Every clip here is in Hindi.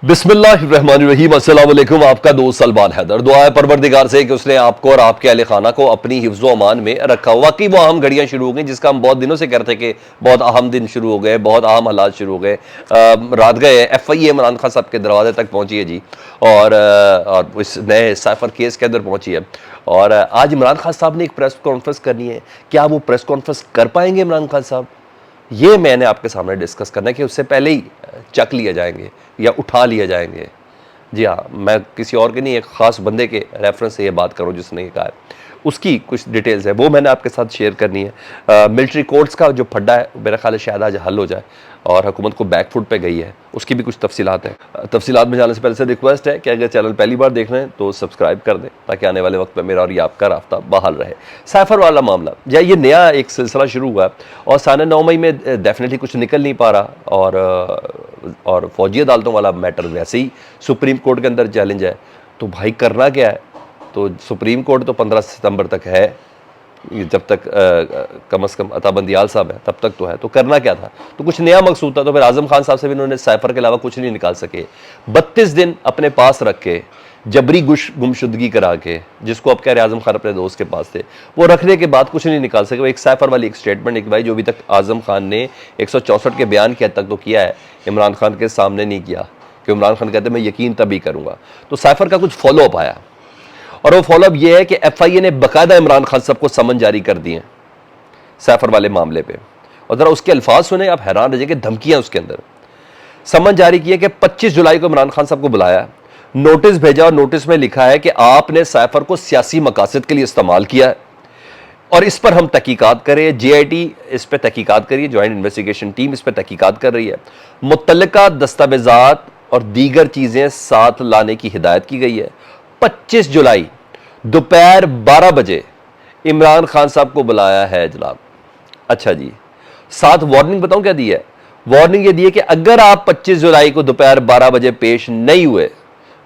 बिस्मिल्लाहिर्रहमानिर्रहीम, अस्सलाम वालेकुम। आपका दोस्त सलमान हैदर। दुआ है परवरदिगार से कि उसने आपको और आपके अहले खाना को अपनी हिफ्ज़ो अमान में रखा हो। वाकई वो अहम घड़ियाँ शुरू हो गई जिसका हम बहुत दिनों से कह रहे थे कि बहुत अहम दिन शुरू हो गए, बहुत अहम हालात शुरू हो गए। रात गए FIA इमरान खान साहब के दरवाजे तक पहुंची है जी, और इस नए साइफर केस के अंदर पहुंची है। और आज इमरान खान साहब ने एक प्रेस कॉन्फ्रेंस करनी है। क्या वो प्रेस कॉन्फ्रेंस कर पाएंगे इमरान खान साहब? ये मैंने आपके सामने डिस्कस करना है कि उससे पहले ही चक लिए जाएंगे या उठा लिए जाएंगे। जी हाँ, मैं किसी और के नहीं, एक ख़ास बंदे के रेफरेंस से ये बात करूँ जिसने ये कहा है, उसकी कुछ डिटेल्स है वो मैंने आपके साथ शेयर करनी है। मिलिट्री कोर्ट्स का जो फड्डा है मेरा ख्याल है शायद आज हल हो जाए और हुकूमत को बैकफुट पे गई है, उसकी भी कुछ तफसीलात हैं। तफसीलात में जाने से पहले से रिक्वेस्ट है कि अगर चैनल पहली बार देख रहे हैं तो सब्सक्राइब कर दें ताकि आने वाले वक्त में मेरा और ये आपका रास्ता बहाल रहे। साइफर वाला मामला या ये नया एक सिलसिला शुरू हुआ है और साने 9 मई में डेफिनेटली कुछ निकल नहीं पा रहा, और फौजी अदालतों वाला मैटर वैसे ही सुप्रीम कोर्ट के अंदर चैलेंज है। तो भाई करना क्या है? तो सुप्रीम कोर्ट तो 15 सितंबर तक है, जब तक कम से कम अता बंदियाल साहब है तब तक तो है। तो करना क्या था? तो कुछ नया मकसूद था। तो फिर आजम खान साहब से भी उन्होंने साइफर के अलावा कुछ नहीं निकाल सके। 32 दिन अपने पास रख के जबरी गुमशुदगी करा के, जिसको अब कह रहे आजम खान अपने दोस्त के पास थे, वो रखने के बाद कुछ नहीं निकाल सके। वो एक साइफर वाली एक स्टेटमेंट एक भाई जो अभी तक आजम खान ने 164 के बयान के हद तक तो किया है, इमरान खान के सामने नहीं किया कि इमरान खान कहते मैं यकीन तभी करूंगा। तो साइफर का कुछ फॉलोअप आया और वो फॉलोअप ये है कि FIA ने बाकायदा इमरान खान साहब को समन जारी कर दिए साइफर वाले मामले पे। और जरा उसके अल्फाज सुने, आप हैरान रह जाएंगे। धमकियां उसके अंदर समन जारी की है कि 25 जुलाई को इमरान खान साहब को बुलाया, नोटिस भेजा और नोटिस में लिखा है कि आपने साइफर को सियासी मकासद के लिए इस्तेमाल किया है और इस पर हम तहकीकात करें। JIT इस पर तहकीकात करिए, ज्वाइंट इन्वेस्टिगेशन टीम इस पर तहकीकात कर रही है। मुत्तल्लिका दस्तावेजात और दीगर चीज़ें साथ लाने की हिदायत की गई है। 25 जुलाई दोपहर 12 बजे इमरान खान साहब को बुलाया है जनाब। अच्छा जी, साथ वार्निंग बताऊं क्या दी है? वार्निंग ये दी है कि अगर आप 25 जुलाई को दोपहर 12 बजे पेश नहीं हुए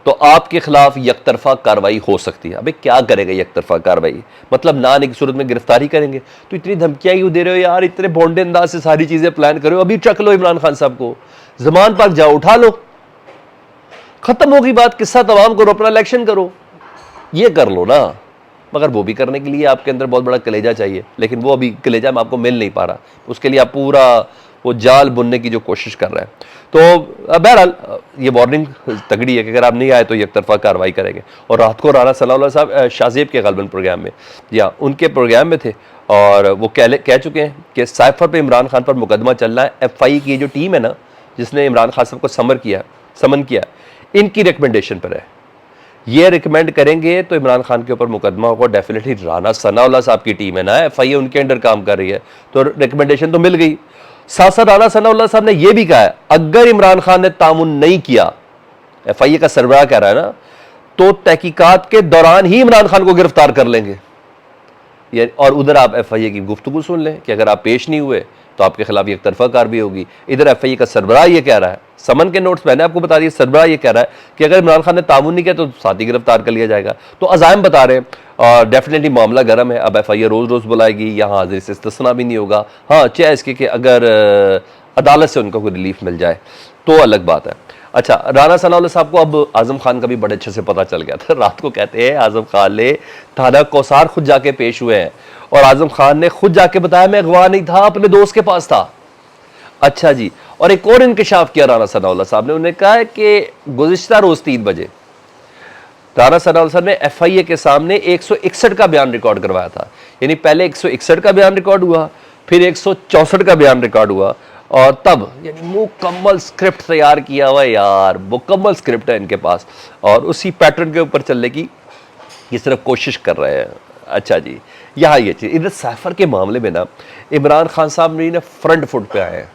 तो आपके खिलाफ यकतरफा कार्रवाई हो सकती है। अबे क्या करेगा यकतरफा कार्रवाई? मतलब ना आने की सूरत में गिरफ्तारी करेंगे। तो इतनी धमकियां क्यों दे रहे हो यार? इतने भोंडे अंदाज से सारी चीजें प्लान करो। अभी चक लो इमरान खान साहब को, जमान पार्क जाओ, उठा लो, खत्म होगी बात। किस्सा तमाम करो, अपना इलेक्शन करो, ये कर लो ना। मगर वो भी करने के लिए आपके अंदर बहुत बड़ा कलेजा चाहिए, लेकिन वो अभी कलेजा में आपको मिल नहीं पा रहा। उसके लिए आप पूरा वो जाल बुनने की जो कोशिश कर रहे हैं। तो बहरहाल ये वार्निंग तगड़ी है कि अगर आप नहीं आए तो एक तरफा कार्रवाई करेंगे। और रात को राना सनाउल्लाह साहब शाहजेब के गलबन प्रोग्राम में या उनके प्रोग्राम में थे और वो कह चुके हैं कि साइफर पे इमरान खान पर मुकदमा चल रहा है। FIA की जो टीम है ना, जिसने इमरान खान साहब को समन किया, इनकी रिकमेंडेशन पर है। ये रिकमेंड करेंगे तो इमरान खान के ऊपर मुकदमा होगा डेफिनेटली। राना सनाउल्लाह साहब की टीम है ना, FIA उनके अंडर काम कर रही है, तो रिकमेंडेशन तो मिल गई। साथ साथ राना सनाउल्लाह साहब ने यह भी कहा है अगर इमरान खान ने तामुन नहीं किया, FIA का सरबराह कह रहा है ना, तो तहकीकात के दौरान ही इमरान खान को गिरफ्तार कर लेंगे। और उधर आप FIA की गुफ्तगू सुन लें कि अगर आप पेश नहीं हुए तो आपके खिलाफ एक तरफा कार्रवाई होगी। इधर FIA का सरबराह ये कह रहा है, समन के नोट्स मैंने आपको बता दिया, सरबराह ये कह रहा है कि अगर इमरान खान ने तामुन नहीं किया तो साथ ही गिरफ्तार कर लिया जाएगा। तो अजायम बता रहे हैं और डेफिनेटली मामला गर्म है। अब FIA रोज रोज बुलाएगी, यहाँ हाजिर से इस्तिस्ना भी नहीं होगा। हाँ, चाहे इसके कि अगर अदालत से उनको कोई रिलीफ मिल जाए तो अलग बात है। अच्छा, राना सनाउल्लाह साहब को अब आजम खान का भी बड़े अच्छे से पता चल गया था। रात को कहते हैं आजम खान ने थाना कौसार खुद जाके पेश हुए हैं और आजम खान ने खुद जाके बताया मैं अगवा नहीं था, अपने दोस्त के पास था। अच्छा जी, और एक और इंकशाफ किया राना सनाउल्लाह साहब ने। उन्होंने कहा कि गुज़िश्ता रोज 3 बजे राना सनाउल्लाह साहब ने FIA के सामने 161 का बयान रिकॉर्ड करवाया था। यानी पहले 161 का बयान रिकॉर्ड हुआ, फिर 164 का बयान रिकॉर्ड हुआ और तब यानी मुकम्मल स्क्रिप्ट तैयार किया हुआ है यार, मुकम्मल स्क्रिप्ट है इनके पास और उसी पैटर्न के ऊपर चलने की ये सिर्फ कोशिश कर रहे हैं। अच्छा जी, यहाँ ये चीज़। इधर साइफर के मामले में ना इमरान खान साहब ने फ्रंट फुट पे आए हैं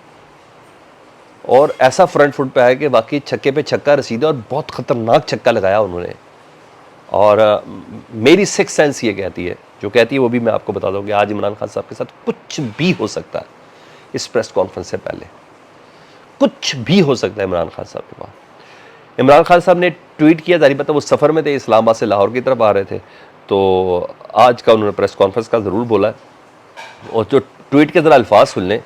और ऐसा फ्रंट फुट पे आया कि वाकई छक्के पे छक्का रसीदा और बहुत ख़तरनाक छक्का लगाया उन्होंने। और मेरी सिक्स सेंस ये कहती है, जो कहती है वो भी मैं आपको बता दूँ कि आज इमरान खान साहब के साथ कुछ भी हो सकता है। इस प्रेस कॉन्फ्रेंस से पहले कुछ भी हो सकता है इमरान खान साहब के पास। इमरान खान साहब ने ट्वीट किया, जारी पता वो सफ़र में थे, इस्लामाबाद से लाहौर की तरफ आ रहे थे, तो आज का उन्होंने प्रेस कॉन्फ्रेंस का ज़रूर बोला है। और जो ट्वीट के ज़रा अल्फाज सुन लें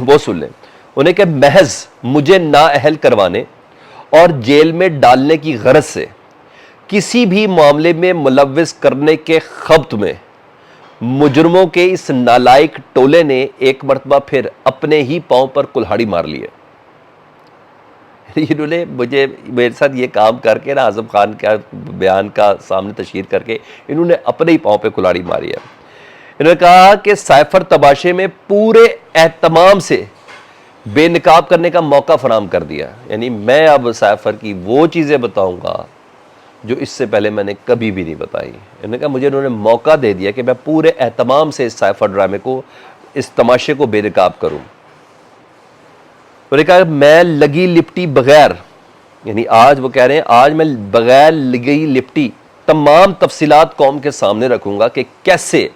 वो सुन लें। उन्हें कि महज मुझे नाअहल करवाने और जेल में डालने की गरज से किसी भी मामले में मुलव्विस करने के खब्त में मुजरमों के इस नालायक टोले ने एक मरतबा फिर अपने ही पांव पर कुल्हाड़ी मार ली है। इन्होंने मुझे मेरे साथ ये काम करके ना, आज़म खान का बयान का सामने तशहीर करके इन्होंने अपने ही पांव पे कुल्हाड़ी मारी है। इन्होंने कहा कि साइफर तबाशे में पूरे एहतमाम से बेनकाब करने का मौका फराम कर दिया, यानी मैं अब साइफर की वो चीज़ें बताऊंगा जो इससे पहले मैंने कभी भी नहीं बताई। इन्होंने कहा मुझे इन्होंने मौका दे दिया कि मैं पूरे एहतमाम से इस साइफर ड्रामे को, इस तमाशे को बेनकाब करूं। उन्होंने कहा मैं लगी लिपटी बगैर, यानी आज वो कह रहे हैं आज मैं बगैर लगी लिपटी तमाम तफसीलात कौम के सामने रखूंगा कि कैसे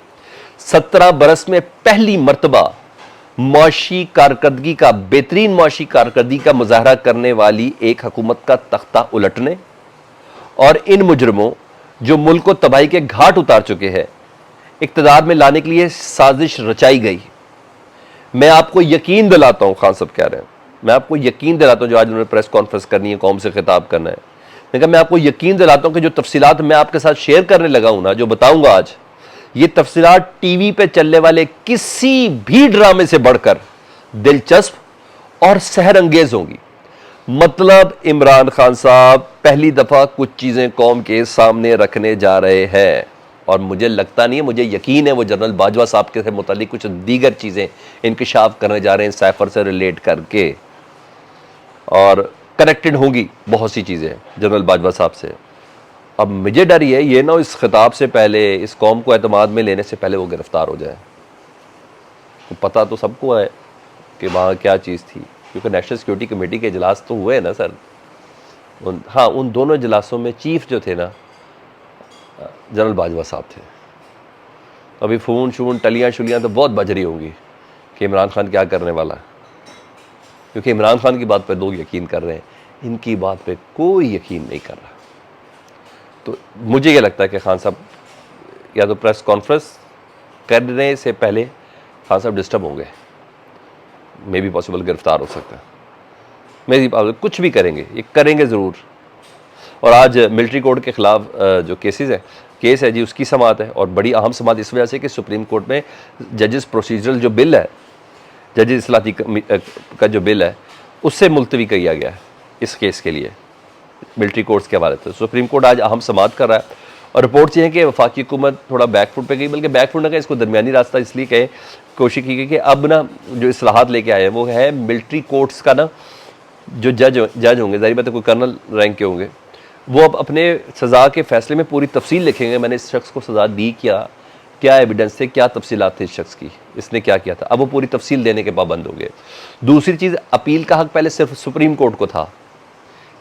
17 बरस में पहली मर्तबा मुआशी कारकर्दगी का, बेहतरीन मुआशी कारकर्दगी का मुजाहरा करने वाली एक हुकूमत का तख्ता उलटने और इन मुजरमों जो मुल्क को तबाही के घाट उतार चुके हैं इक़्तिदार में लाने के लिए साजिश रचाई गई। मैं आपको यकीन दिलाता हूं, खान साहब कह रहे हैं, मैं आपको यकीन दिलाता हूं, जो आज उन्होंने प्रेस कॉन्फ्रेंस करनी है, कौम से खिताब करना है, लेकिन मैं आपको यकीन दिलाता हूं कि जो तफसीलात मैं आपके साथ शेयर करने लगा हूं ना, जो बताऊंगा आज, ये तफसीलात टीवी पे चलने वाले किसी भी ड्रामे से बढ़कर दिलचस्प और सहर अंगेज होंगी। मतलब इमरान खान साहब पहली दफा कुछ चीजें कौम के सामने रखने जा रहे हैं और मुझे लगता नहीं है, मुझे यकीन है वो जनरल बाजवा साहब के मुतालिक कुछ दीगर चीजें इंकशाफ करने जा रहे हैं साइफर से रिलेट करके, और कनेक्टेड होंगी बहुत सी चीजें जनरल बाजवा साहब से। अब मुझे डर ये है ये ना इस खिताब से पहले, इस कौम को एतमाद में लेने से पहले वो गिरफ्तार हो जाए। तो पता तो सबको है कि वहाँ क्या चीज़ थी, क्योंकि नेशनल सिक्योरिटी कमेटी के इजलास तो हुए ना सर। उन दोनों इजलासों में चीफ जो थे ना जनरल बाजवा साहब थे। अभी फ़ोन शून टलियाँ शुलियाँ तो बहुत बज रही होंगी कि इमरान खान क्या करने वाला है, क्योंकि इमरान खान की बात पे लोग यकीन कर रहे हैं, इनकी बात पे कोई यकीन नहीं कर रहा। तो मुझे ये लगता है कि खान साहब या तो प्रेस कॉन्फ्रेंस करने से पहले खान साहब डिस्टर्ब होंगे, मे बी पॉसिबल गिरफ्तार हो सकता है, मेरी कुछ भी करेंगे, ये करेंगे ज़रूर। और आज मिलिट्री कोड के ख़िलाफ़ जो केस है जी, उसकी समाअत है, और बड़ी अहम समाअत इस वजह से कि सुप्रीम कोर्ट में जजेस प्रोसीजरल जो बिल है, जजेस इस्लाही का जो बिल है, उससे मुलतवी किया गया है इस केस के लिए मिलिट्री कोर्ट्स के हवाले से। सुप्रीम कोर्ट आज अहम समाअत कर रहा है और रिपोर्ट्स ये हैं कि वफाकी हुकूमत थोड़ा बैकफुट पे गई, बल्कि बैकफुट ना कहें, इसको दरमियानी रास्ता इसलिए कहे कोशिश की गई कि अब ना जो इस्लाहात लेके आए हैं वो है मिलिट्री कोर्ट्स का ना, जो जज होंगे, ज़ाहिर बात है कोई कर्नल रैंक के होंगे, वो अब अपने सज़ा के फैसले में पूरी तफसील लिखेंगे, मैंने इस शख्स को सज़ा दी, क्या एविडेंस थे, क्या तफसीलात थे इस शख्स की, इसने क्या किया था, अब वो पूरी तफसील देने के पाबंद हो गए। दूसरी चीज़, अपील का हक पहले सिर्फ सुप्रीम कोर्ट को था,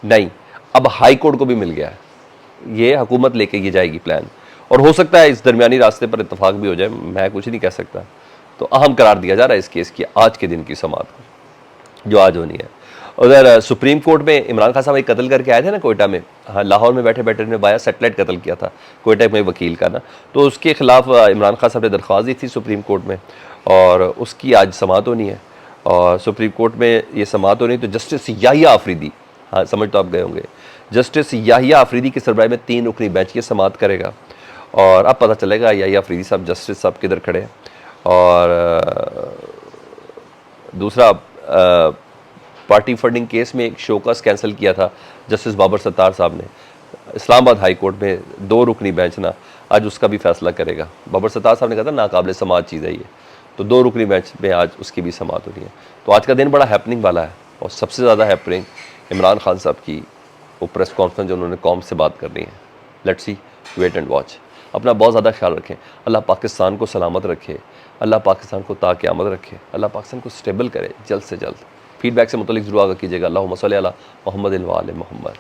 नहीं अब हाई कोर्ट को भी मिल गया है। ये हुकूमत लेके ये जाएगी प्लान, और हो सकता है इस दरमियानी रास्ते पर इत्तफाक भी हो जाए, मैं कुछ नहीं कह सकता। तो अहम करार दिया जा रहा है इस केस की आज के दिन की समाअत को जो आज होनी है। उधर सुप्रीम कोर्ट में इमरान खान साहब एक कत्ल करके आए थे ना कोयटा में, हाँ, लाहौर में बैठे बैठे ने बाया सेटेलाइट कत्ल किया था कोयटा में वकील का ना, तो उसके खिलाफ इमरान खान साहब ने दरख्वास्त दी थी सुप्रीम कोर्ट में, और उसकी आज समाअत होनी है। और सुप्रीम कोर्ट में ये समाअत होनी, तो जस्टिस याहिया आफरीदी, हाँ समझ तो आप गए होंगे, जस्टिस याहिया आफरीदी की सरबराही में 3 रुकनी बेंच की समाअत करेगा, और अब पता चलेगा याहिया आफरीदी साहब, जस्टिस साहब किधर खड़े हैं। और दूसरा, पार्टी फंडिंग केस में एक शोकस कैंसिल किया था जस्टिस बाबर सत्तार साहब ने, इस्लामाबाद हाई कोर्ट में 2 रुकनी बेंच ना आज उसका भी फैसला करेगा। बाबर सत्तार साहब ने कहा था नाकाबिल समाअत चीज़ है ये, तो 2 रुकनी बेंच में आज उसकी भी समाअत होनी है। तो आज का दिन बड़ा हैपनिंग वाला है, और सबसे ज़्यादा हैपनिंग इमरान खान साहब की वो प्रेस कॉन्फ्रेंस जो उन्होंने कौम से बात करनी है। Let's see, wait and watch. अपना बहुत ज़्यादा ख्याल रखें, अल्लाह पाकिस्तान को सलामत रखे, अल्लाह पाकिस्तान को ताक़यामत रखे, अल्लाह पाकिस्तान को स्टेबल करे जल्द से जल्द। फीडबैक से मुतल्लिक ज़रूर आगाह कीजिएगा। अल्लाहुम्मा सल्ली अला मुहम्मदिन व आले मुहम्मद।